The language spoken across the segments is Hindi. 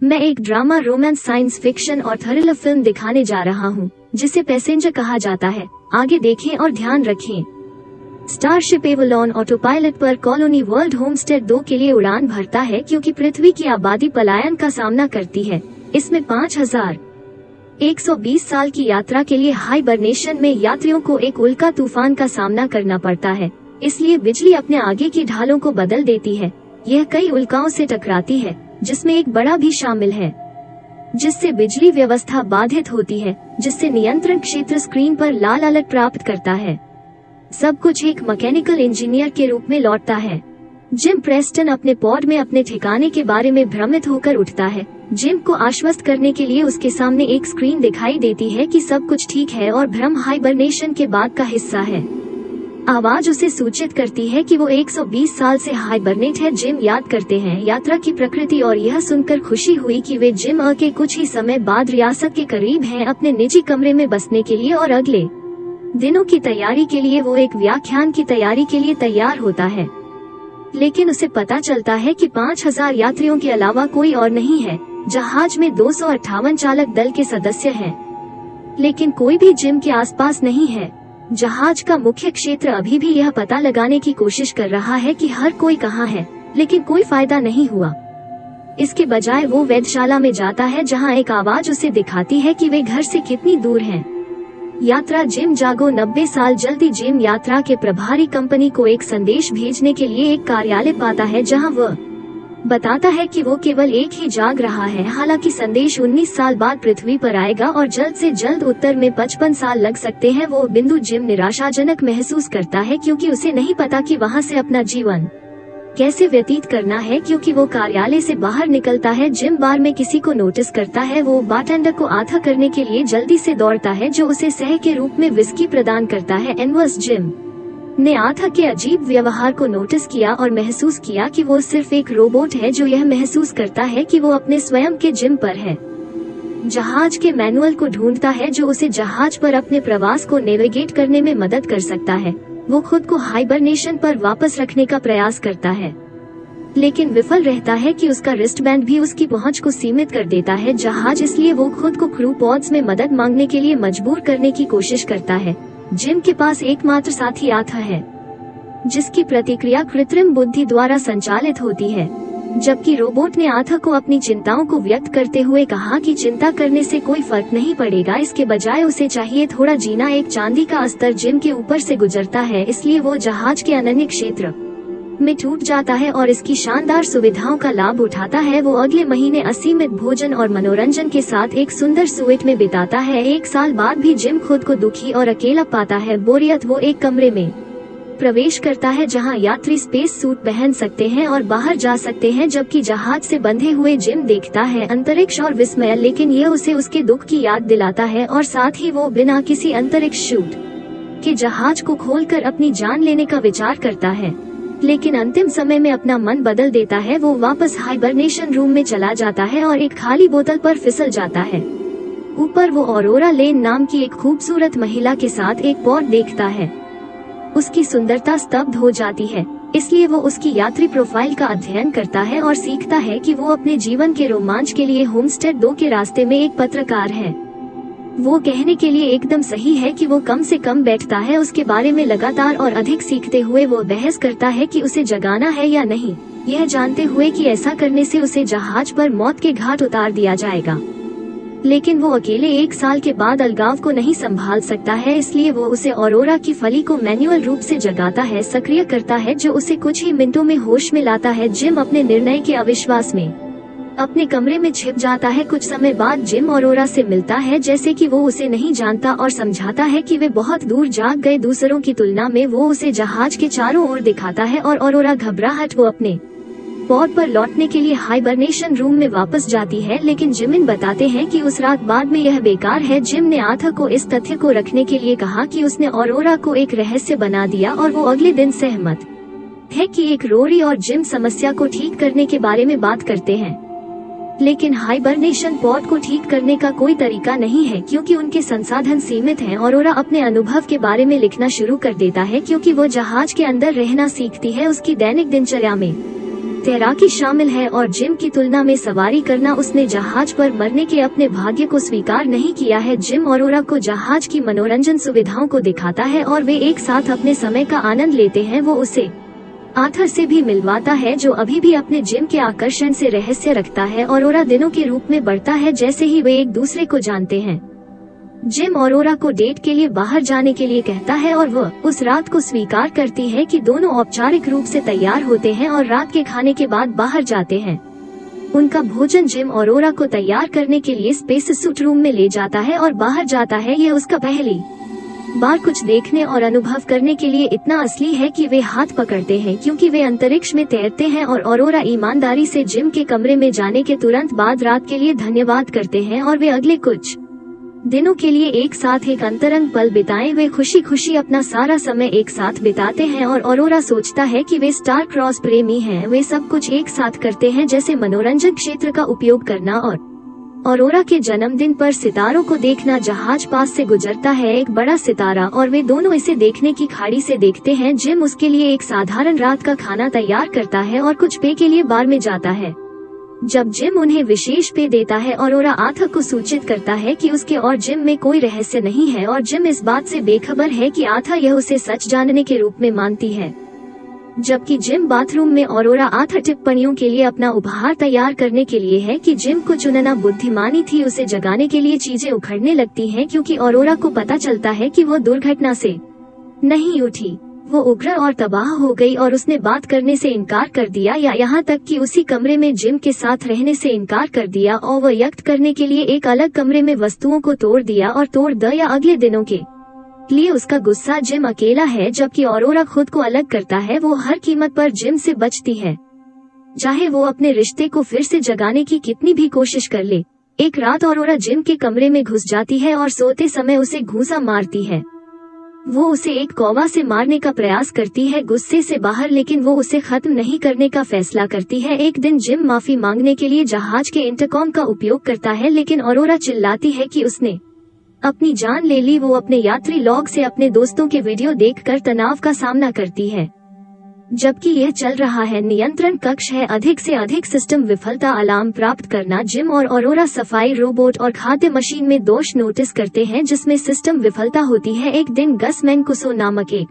मैं एक ड्रामा, रोमांस, साइंस फिक्शन और थ्रिलर फिल्म दिखाने जा रहा हूँ जिसे पैसेंजर कहा जाता है। आगे देखें और ध्यान रखें। स्टारशिप एवोलॉन ऑटो पायलट पर कॉलोनी वर्ल्ड होमस्टेड 2 के लिए उड़ान भरता है क्योंकि पृथ्वी की आबादी पलायन का सामना करती है। इसमें 5120 साल की यात्रा के लिए हाइबरनेशन में यात्रियों को एक उल्का तूफान का सामना करना पड़ता है, इसलिए बिजली अपने आगे की ढालों को बदल देती है। यह कई उल्काओं से टकराती है, जिसमें एक बड़ा भी शामिल है, जिससे बिजली व्यवस्था बाधित होती है, जिससे नियंत्रण क्षेत्र स्क्रीन पर लाल अलर्ट प्राप्त करता है। सब कुछ एक मैकेनिकल इंजीनियर के रूप में लौटता है। जिम प्रेस्टन अपने पॉड में अपने ठिकाने के बारे में भ्रमित होकर उठता है। जिम को आश्वस्त करने के लिए उसके सामने एक स्क्रीन दिखाई देती है कि सब कुछ ठीक है और भ्रम हाइबरनेशन के बाद का हिस्सा है। आवाज उसे सूचित करती है कि वो 120 साल से हाइबरनेट है। जिम याद करते हैं यात्रा की प्रकृति और यह सुनकर खुशी हुई कि वे जिम के कुछ ही समय बाद रियासत के करीब हैं अपने निजी कमरे में बसने के लिए और अगले दिनों की तैयारी के लिए वो एक व्याख्यान की तैयारी के लिए तैयार होता है। लेकिन उसे पता चलता है कि 5000 यात्रियों के अलावा कोई और नहीं है। जहाज में 258 चालक दल के सदस्य हैं, लेकिन कोई भी जिम के आसपास नहीं है। जहाज का मुख्य क्षेत्र अभी भी यह पता लगाने की कोशिश कर रहा है कि हर कोई कहाँ है, लेकिन कोई फायदा नहीं हुआ। इसके बजाय वो वेधशाला में जाता है जहाँ एक आवाज उसे दिखाती है कि वे घर से कितनी दूर हैं। यात्रा जिम जागो 90 साल जल्दी जिम यात्रा के प्रभारी कंपनी को एक संदेश भेजने के लिए एक कार्यालय पाता है जहां वह बताता है कि वो केवल एक ही जाग रहा है। हालांकि संदेश 19 साल बाद पृथ्वी पर आएगा और जल्द से जल्द उत्तर में 55 साल लग सकते हैं। वो बिंदु जिम निराशाजनक महसूस करता है क्योंकि उसे नहीं पता कि वहां से अपना जीवन कैसे व्यतीत करना है। क्योंकि वो कार्यालय से बाहर निकलता है, जिम बार में किसी को नोटिस करता है। वो बारटेंडर को आथा करने के लिए जल्दी से दौड़ता है जो उसे सह के रूप में विस्की प्रदान करता है। एनवर्स जिम ने आथा के अजीब व्यवहार को नोटिस किया और महसूस किया कि वो सिर्फ एक रोबोट है जो यह महसूस करता है कि वो अपने स्वयं के जिम पर है। जहाज के मैनुअल को ढूंढता है जो उसे जहाज पर अपने प्रवास को नेविगेट करने में मदद कर सकता है। वो खुद को हाइबरनेशन पर वापस रखने का प्रयास करता है, लेकिन विफल रहता है कि उसका रिस्टबैंड भी उसकी पहुंच को सीमित कर देता है जहाज, इसलिए वो खुद को क्रू पॉड्स में मदद मांगने के लिए मजबूर करने की कोशिश करता है। जिम के पास एकमात्र साथी आथा है, जिसकी प्रतिक्रिया कृत्रिम बुद्धि द्वारा संचालित होती है। जबकि रोबोट ने आथा को अपनी चिंताओं को व्यक्त करते हुए कहा कि चिंता करने से कोई फर्क नहीं पड़ेगा, इसके बजाय उसे चाहिए थोड़ा जीना। एक चांदी का अस्तर जिम के ऊपर से गुजरता है, इसलिए वो जहाज के अनन्य क्षेत्र में टूट जाता है और इसकी शानदार सुविधाओं का लाभ उठाता है। वो अगले महीने असीमित भोजन और मनोरंजन के साथ एक सुंदर स्वीट में बिताता है। 1 साल बाद भी जिम खुद को दुखी और अकेला पाता है। बोरियत वो एक कमरे में प्रवेश करता है जहां यात्री स्पेस सूट पहन सकते हैं और बाहर जा सकते हैं, जबकि जहाज से बंधे हुए जिम देखता है अंतरिक्ष और विस्मय, लेकिन यह उसे उसके दुख की याद दिलाता है और साथ ही वो बिना किसी अंतरिक्ष शूट के जहाज को खोलकर अपनी जान लेने का विचार करता है। लेकिन अंतिम समय में अपना मन बदल देता है। वो वापस हाइबरनेशन रूम में चला जाता है और एक खाली बोतल पर फिसल जाता है। ऊपर वो ऑरोरा लेन नाम की एक खूबसूरत महिला के साथ एक पॉड देखता है। उसकी सुंदरता स्तब्ध हो जाती है, इसलिए वो उसकी यात्री प्रोफाइल का अध्ययन करता है और सीखता है कि वो अपने जीवन के रोमांच के लिए होमस्टेड 2 के रास्ते में एक पत्रकार है। वो कहने के लिए एकदम सही है कि वो कम से कम बैठता है उसके बारे में लगातार और अधिक सीखते हुए वो बहस करता है कि उसे जगाना है या नहीं, यह जानते हुए कि ऐसा करने से उसे जहाज पर मौत के घाट उतार दिया जाएगा। लेकिन वो अकेले 1 साल के बाद अलगाव को नहीं संभाल सकता है, इसलिए वो उसे ऑरोरा की फली को मैन्युअल रूप से जगाता है, सक्रिय करता है, जो उसे कुछ ही मिनटों में होश में लाता है। जिम अपने निर्णय के अविश्वास में अपने कमरे में छिप जाता है। कुछ समय बाद जिम ऑरोरा से मिलता है जैसे कि वो उसे नहीं जानता और समझाता है कि वे बहुत दूर जाग गए दूसरों की तुलना में। वो उसे जहाज के चारों ओर दिखाता है और ऑरोरा घबराहट वो अपने पॉड पर लौटने के लिए हाइबरनेशन रूम में वापस जाती है, लेकिन जिमिन बताते हैं कि उस रात बाद में यह बेकार है। जिम ने आथा को इस तथ्य को रखने के लिए कहा कि उसने ऑरोरा को एक रहस्य बना दिया और वो अगले दिन सहमत है कि एक रोरी और जिम समस्या को ठीक करने के बारे में बात करते हैं। लेकिन हाइबरनेशन पॉड को ठीक करने का कोई तरीका नहीं है क्योंकि उनके संसाधन सीमित हैं। ऑरोरा अपने अनुभव के बारे में लिखना शुरू कर देता है क्योंकि वो जहाज के अंदर रहना सीखती है। उसकी दैनिक दिनचर्या में तैराकी शामिल है और जिम की तुलना में सवारी करना। उसने जहाज पर मरने के अपने भाग्य को स्वीकार नहीं किया है। जिम अरोरा को जहाज की मनोरंजन सुविधाओं को दिखाता है और वे एक साथ अपने समय का आनंद लेते हैं। वो उसे आर्थर से भी मिलवाता है जो अभी भी अपने जिम के आकर्षण से रहस्य रखता है। अरोरा दिनों के रूप में बढ़ता है जैसे ही वे एक दूसरे को जानते हैं। जिम अरोरा को डेट के लिए बाहर जाने के लिए कहता है और वह उस रात को स्वीकार करती है कि दोनों औपचारिक रूप से तैयार होते हैं और रात के खाने के बाद बाहर जाते हैं। उनका भोजन जिम अरोरा को तैयार करने के लिए स्पेस सूट रूम में ले जाता है और बाहर जाता है। यह उसका पहली बार कुछ देखने और अनुभव करने के लिए इतना असली है कि वे हाथ पकड़ते हैं क्योंकि वे अंतरिक्ष में तैरते हैं। और अरोरा ईमानदारी से जिम के कमरे में जाने के तुरंत बाद रात के लिए धन्यवाद करते हैं और वे अगले कुछ दिनों के लिए एक साथ एक अंतरंग पल बिताएं। वे खुशी खुशी अपना सारा समय एक साथ बिताते हैं और अरोरा सोचता है कि वे स्टार क्रॉस प्रेमी हैं। वे सब कुछ एक साथ करते हैं जैसे मनोरंजन क्षेत्र का उपयोग करना और अरोरा के जन्मदिन पर सितारों को देखना। जहाज पास से गुजरता है एक बड़ा सितारा और वे दोनों इसे देखने की खाड़ी से देखते हैं। जिम उसके लिए एक साधारण रात का खाना तैयार करता है और कुछ पे के लिए बार में जाता है। जब जिम उन्हें विशेष पे देता है अरोरा आर्थर को सूचित करता है कि उसके और जिम में कोई रहस्य नहीं है और जिम इस बात से बेखबर है कि आर्थर यह उसे सच जानने के रूप में मानती है। जबकि जिम बाथरूम में अरोरा आर्थर टिप्पणियों के लिए अपना उपहार तैयार करने के लिए है कि जिम को चुनना बुद्धिमानी थी। उसे जगाने के लिए चीजें उखड़ने लगती हैं क्योंकि अरोरा को पता चलता है कि वो दुर्घटना से नहीं उठी। वो उग्र और तबाह हो गई और उसने बात करने से इनकार कर दिया या यहाँ तक कि उसी कमरे में जिम के साथ रहने से इनकार कर दिया और वह व्यक्त करने के लिए एक अलग कमरे में वस्तुओं को तोड़ दिया और तोड़ दिया अगले दिनों के लिए उसका गुस्सा। जिम अकेला है जबकि अरोरा खुद को अलग करता है। वो हर कीमत पर जिम से बचती है चाहे वो अपने रिश्ते को फिर से जगाने की कितनी भी कोशिश कर ले। एक रात अरोरा जिम के कमरे में घुस जाती है और सोते समय उसे घूंसा मारती है। वो उसे एक कौवा से मारने का प्रयास करती है गुस्से से बाहर, लेकिन वो उसे खत्म नहीं करने का फैसला करती है। एक दिन जिम माफी मांगने के लिए जहाज के इंटरकॉम का उपयोग करता है लेकिन अरोरा चिल्लाती है कि उसने अपनी जान ले ली। वो अपने यात्री लॉग से अपने दोस्तों के वीडियो देखकर तनाव का सामना करती है। जबकि यह चल रहा है नियंत्रण कक्ष है अधिक से अधिक सिस्टम विफलता अलार्म प्राप्त करना। जिम और अरोरा सफाई रोबोट और खाद्य मशीन में दोष नोटिस करते हैं जिसमें सिस्टम विफलता होती है। एक दिन गस मैनकुसो नामक एक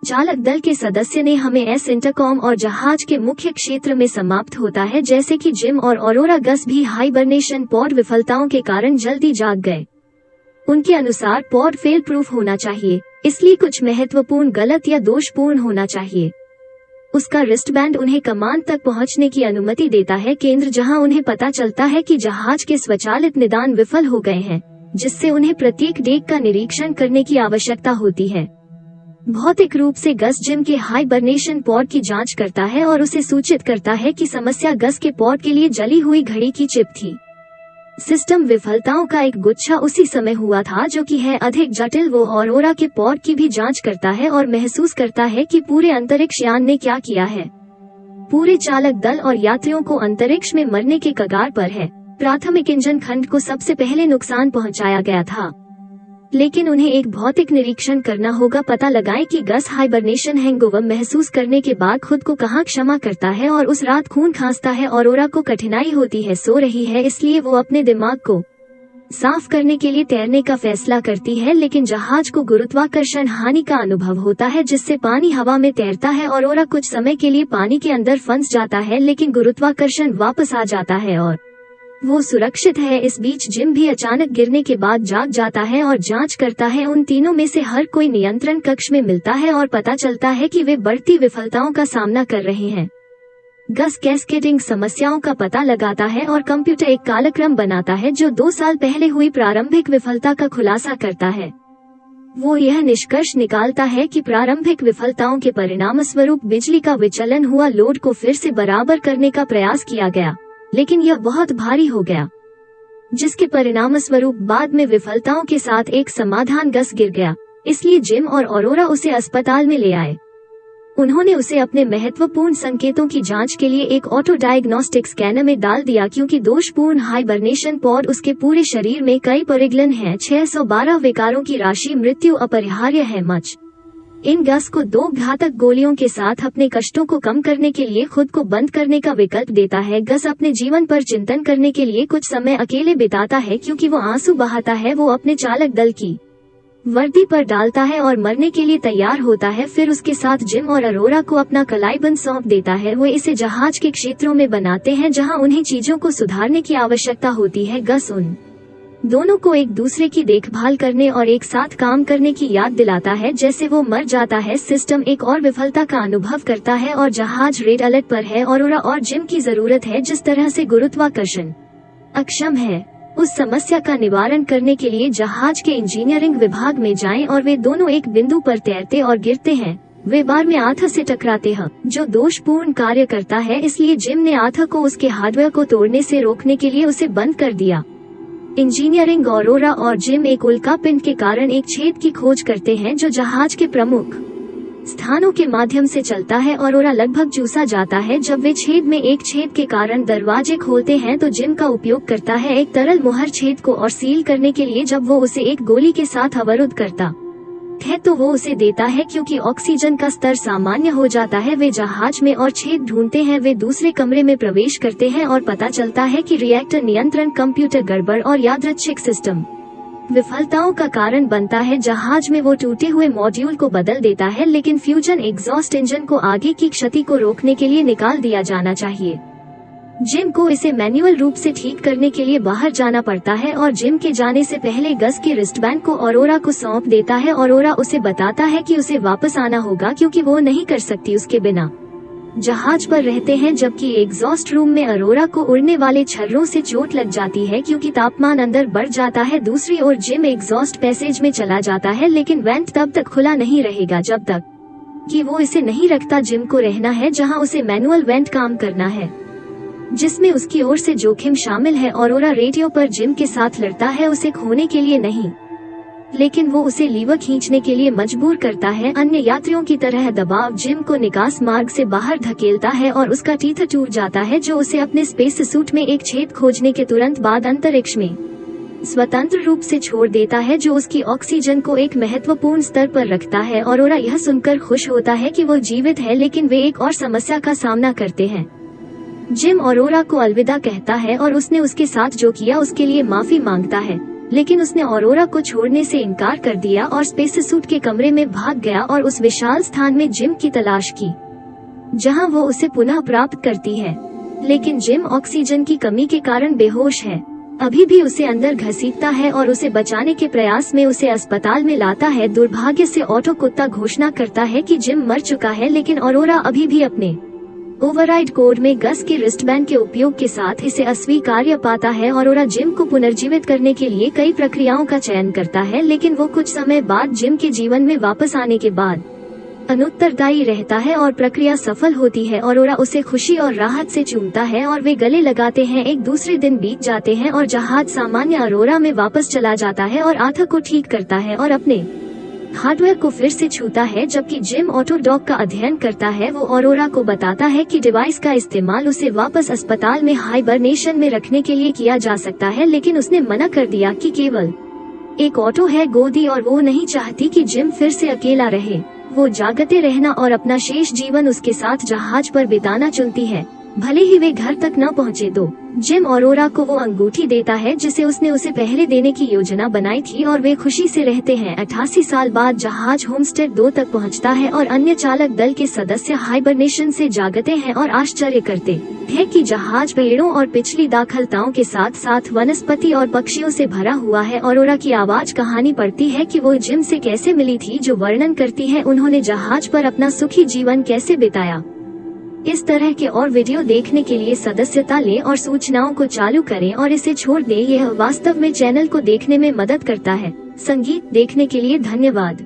चालक दल के सदस्य ने हमें एस इंटरकॉम और जहाज के मुख्य क्षेत्र में समाप्त होता है जैसे कि जिम और अरोरा गस भी हाइबरनेशन पॉड विफलताओं के कारण जल्दी जाग गए। उनके अनुसार पॉड फेल प्रूफ होना चाहिए, इसलिए कुछ महत्वपूर्ण गलत या दोषपूर्ण होना चाहिए। उसका रिस्टबैंड उन्हें कमान तक पहुंचने की अनुमति देता है, केंद्र जहां उन्हें पता चलता है कि जहाज के स्वचालित निदान विफल हो गए हैं, जिससे उन्हें प्रत्येक डेक का निरीक्षण करने की आवश्यकता होती है। भौतिक रूप से गस जिम के हाइबरनेशन पॉड की जांच करता है और उसे सूचित करता है कि समस्या गस के पॉड के लिए जली हुई घड़ी की चिप थी। सिस्टम विफलताओं का एक गुच्छा उसी समय हुआ था जो कि है अधिक जटिल। वो अरोरा के पॉड की भी जांच करता है और महसूस करता है कि पूरे अंतरिक्ष यान ने क्या किया है। पूरे चालक दल और यात्रियों को अंतरिक्ष में मरने के कगार पर है। प्राथमिक इंजन खंड को सबसे पहले नुकसान पहुंचाया गया था, लेकिन उन्हें एक भौतिक निरीक्षण करना होगा। पता लगाएं कि गस हाइबरनेशन हैंगओवर महसूस करने के बाद खुद को कहां क्षमा करता है और उस रात खून खांसता है। अरोरा को कठिनाई होती है, सो रही है, इसलिए वो अपने दिमाग को साफ करने के लिए तैरने का फैसला करती है, लेकिन जहाज को गुरुत्वाकर्षण हानि का अनुभव होता है जिससे पानी हवा में तैरता है। अरोरा कुछ समय के लिए पानी के अंदर फंस जाता है लेकिन गुरुत्वाकर्षण वापस आ जाता है और वो सुरक्षित है। इस बीच जिम भी अचानक गिरने के बाद जाग जाता है और जांच करता है। उन तीनों में से हर कोई नियंत्रण कक्ष में मिलता है और पता चलता है कि वे बढ़ती विफलताओं का सामना कर रहे हैं। गस कैस्केडिंग समस्याओं का पता लगाता है और कंप्यूटर एक कालक्रम बनाता है जो 2 साल पहले हुई प्रारंभिक विफलता का खुलासा करता है। वो यह निष्कर्ष निकालता है कि प्रारंभिक विफलताओं के परिणामस्वरूप बिजली का विचलन हुआ, लोड को फिर से बराबर करने का प्रयास किया गया लेकिन यह बहुत भारी हो गया, जिसके परिणामस्वरूप बाद में विफलताओं के साथ एक समाधान गस गिर गया। इसलिए जिम और अरोरा उसे अस्पताल में ले आए। उन्होंने उसे अपने महत्वपूर्ण संकेतों की जांच के लिए एक ऑटो डायग्नोस्टिक स्कैनर में डाल दिया क्योंकि दोषपूर्ण हाइबरनेशन पॉड उसके पूरे शरीर में कई परिगलन हैं। 612 विकारों की राशि, मृत्यु अपरिहार्य है। मच इन गस को 2 घातक गोलियों के साथ अपने कष्टों को कम करने के लिए खुद को बंद करने का विकल्प देता है। गस अपने जीवन पर चिंतन करने के लिए कुछ समय अकेले बिताता है क्योंकि वो आंसू बहाता है। वो अपने चालक दल की वर्दी पर डालता है और मरने के लिए तैयार होता है। फिर उसके साथ जिम और अरोरा को अपना कलाईबंद सौंप देता है। वो इसे जहाज के क्षेत्रों में बनाते हैं जहां उन्हें चीजों को सुधारने की आवश्यकता होती है। गस उन दोनों को एक दूसरे की देखभाल करने और एक साथ काम करने की याद दिलाता है। जैसे वो मर जाता है, सिस्टम एक और विफलता का अनुभव करता है और जहाज रेड अलर्ट पर है। अरोरा और जिम की जरूरत है जिस तरह से गुरुत्वाकर्षण अक्षम है। उस समस्या का निवारण करने के लिए जहाज के इंजीनियरिंग विभाग में जाएं और वे दोनों एक बिंदु पर तैरते और गिरते हैं। वे बार में आथा से टकराते हैं जो दोषपूर्ण कार्य करता है, इसलिए जिम ने आथा को उसके हार्डवेयर को तोड़ने से रोकने के लिए उसे बंद कर दिया। इंजीनियरिंग अरोरा और जिम एक उल्कापिंड के कारण एक छेद की खोज करते हैं जो जहाज के प्रमुख स्थानों के माध्यम से चलता है। अरोरा लगभग चूसा जाता है जब वे छेद में एक छेद के कारण दरवाजे खोलते हैं तो जिम का उपयोग करता है एक तरल मुहर छेद को और सील करने के लिए। जब वो उसे एक गोली के साथ अवरुद्ध करता है तो वो उसे देता है क्योंकि ऑक्सीजन का स्तर सामान्य हो जाता है। वे जहाज में और छेद ढूंढते हैं। वे दूसरे कमरे में प्रवेश करते हैं और पता चलता है कि रिएक्टर नियंत्रण कंप्यूटर गड़बड़ और यादृच्छिक सिस्टम विफलताओं का कारण बनता है। जहाज में वो टूटे हुए मॉड्यूल को बदल देता है, लेकिन फ्यूजन एग्जॉस्ट इंजन को आगे की क्षति को रोकने के लिए निकाल दिया जाना चाहिए। जिम को इसे मैन्युअल रूप से ठीक करने के लिए बाहर जाना पड़ता है और जिम के जाने से पहले गस के रिस्टबैंड को अरोरा को सौंप देता है। अरोरा उसे बताता है कि उसे वापस आना होगा क्योंकि वो नहीं कर सकती उसके बिना। जहाज पर रहते हैं जबकि एग्जॉस्ट रूम में अरोरा को उड़ने वाले छर्रों से चोट लग जाती है क्योंकि तापमान अंदर बढ़ जाता है। दूसरी ओर जिम एग्जॉस्ट पैसेज में चला जाता है, लेकिन वेंट तब तक खुला नहीं रहेगा जब तक कि वो इसे नहीं रखता। जिम को रहना है जहां उसे मैनुअल वेंट काम करना है जिसमें उसकी ओर से जोखिम शामिल है। अरोरा रेडियो पर जिम के साथ लड़ता है, उसे खोने के लिए नहीं, लेकिन वो उसे लीवर खींचने के लिए मजबूर करता है। अन्य यात्रियों की तरह दबाव जिम को निकास मार्ग से बाहर धकेलता है और उसका टीथ टूट जाता है जो उसे अपने स्पेस सूट में एक छेद खोजने के तुरंत बाद अंतरिक्ष में स्वतंत्र रूप से छोड़ देता है जो उसकी ऑक्सीजन को एक महत्वपूर्ण स्तर पर रखता है। अरोरा यह सुनकर खुश होता है कि वो जीवित है, लेकिन वे एक और समस्या का सामना करते हैं। जिम अरोरा को अलविदा कहता है और उसने उसके साथ जो किया उसके लिए माफी मांगता है, लेकिन उसने अरोरा को छोड़ने से इनकार कर दिया और स्पेस सूट के कमरे में भाग गया और उस विशाल स्थान में जिम की तलाश की जहां वो उसे पुनः प्राप्त करती है। लेकिन जिम ऑक्सीजन की कमी के कारण बेहोश है, अभी भी उसे अंदर घसीटता है और उसे बचाने के प्रयास में उसे अस्पताल में लाता है। दुर्भाग्य से ऑटो कुत्ता घोषणा करता है कि जिम मर चुका है, लेकिन अरोरा अभी भी अपने ओवरराइड कोड में गस के रिस्टबैंड के उपयोग के साथ इसे अस्वीकार्य पाता है। अरोरा जिम को पुनर्जीवित करने के लिए कई प्रक्रियाओं का चयन करता है, लेकिन वो कुछ समय बाद जिम के जीवन में वापस आने के बाद अनुत्तरदायी रहता है और प्रक्रिया सफल होती है। अरोरा उसे खुशी और राहत से चूमता है और वे गले लगाते हैं। एक दूसरे दिन बीत जाते हैं और जहाज सामान्य अरोरा में वापस चला जाता है और आथा को ठीक करता है और अपने हार्डवेयर को फिर से छूता है। जबकि जिम ऑटो डॉक का अध्ययन करता है, वो अरोरा को बताता है कि डिवाइस का इस्तेमाल उसे वापस अस्पताल में हाइबरनेशन में रखने के लिए किया जा सकता है, लेकिन उसने मना कर दिया कि केवल एक ऑटो है गोदी और वो नहीं चाहती कि जिम फिर से अकेला रहे। वो जागते रहना और अपना शेष जीवन उसके साथ जहाज पर बिताना चुनती है, भले ही वे घर तक न पहुँचे तो। जिम अरोरा को वो अंगूठी देता है जिसे उसने उसे पहले देने की योजना बनाई थी और वे खुशी से रहते हैं। 88 साल बाद जहाज होमस्टेड 2 तक पहुंचता है और अन्य चालक दल के सदस्य हाइबरनेशन से जागते हैं और आश्चर्य करते हैं कि जहाज पेड़ों और पिछली दाखलताओं के साथ साथ वनस्पति और पक्षियों से भरा हुआ है। अरोरा की आवाज कहानी पढ़ती है कि वो जिम से कैसे मिली थी, जो वर्णन करती है उन्होंने जहाज पर अपना सुखी जीवन कैसे बिताया। इस तरह के और वीडियो देखने के लिए सदस्यता लें और सूचनाओं को चालू करें और इसे छोड़ दें। यह वास्तव में चैनल को देखने में मदद करता है। संगीत देखने के लिए धन्यवाद।